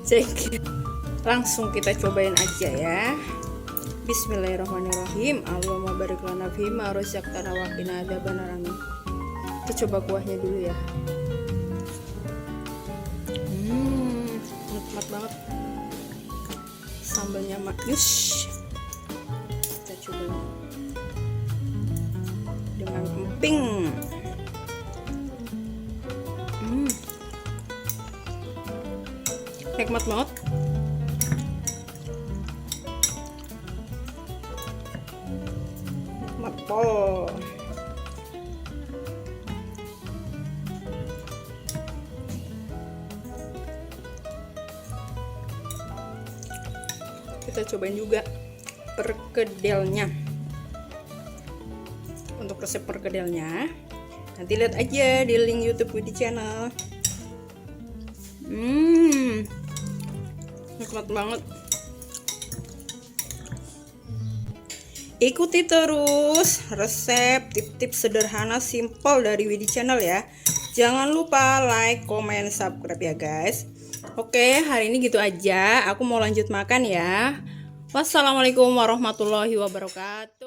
ceker. Langsung kita cobain aja ya. Bismillahirrahmanirrahim. Allahumma barik lana fima razaqtana wa qina adzabannar. Kita coba kuahnya dulu ya. Nikmat banget. Sambalnya manis. Kita coba dengan emping. Nikmat banget. Nikmat pol. Kita cobain juga perkedelnya. Untuk resep perkedelnya nanti lihat aja di link YouTube di channel. Nikmat banget. Ikuti terus resep tips-tips sederhana simple dari Widi Channel ya. Jangan lupa like, comment, subscribe ya guys. Oke, hari ini gitu aja. Aku mau lanjut makan ya. Wassalamualaikum warahmatullahi wabarakatuh.